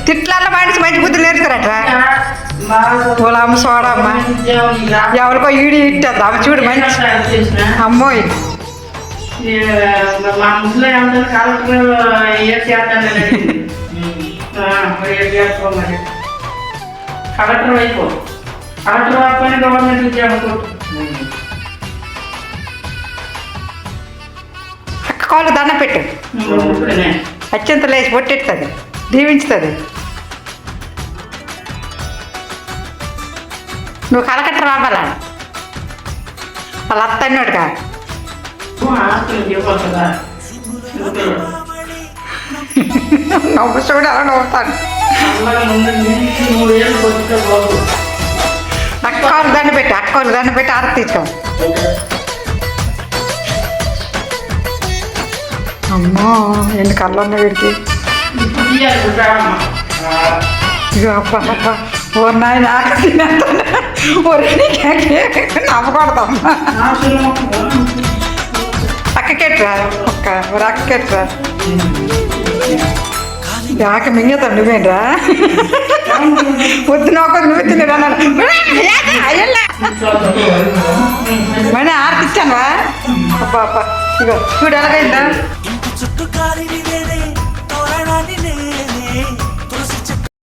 తిట్లల్లో మనిషి మంచి బుద్ధులు నేర్చుకురట్రా పొలం సోడమ్మ ఎవరికో ఈడి ఇట్టద్దు అమ్మ చూడు మంచి అమ్మోయ్ మా ముసలి ఏమంటారు కలెక్టర్ ఏ చేస్తాను కలెక్టర్ అయిపో కలెక్టర్ అయిపోయిన గవర్నమెంట్ ఉద్యోగం అక్క కాళ్ళు దండ పెట్టు అత్యంత లేచి పొట్టెడుతుంది దీవించుతుంది నువ్వు కలకట్ట రావాలా వాళ్ళ అత్తన్నోడుగా నవ్వు చూడు అలా నవ్వుతాను అక్కలు దండ పెట్టి ఆరతి తీసుకో అమ్మో ఎన్ని కళ్ళు ఉన్నాయి వీడికి ఇగో అబ్బా అబ్బా ఓ నాయన నవ్వకూడదమ్మా అక్కకెట్రా ఒక్క అక్కకెట్రా ఆక మింగతాం నువ్వేంట్రా పొద్దున ఒక నువ్వు తినరా మనీ ఆరతి ఇచ్చానువా అబ్బా అబ్బా ఇగో చూడు ఎలాగైందా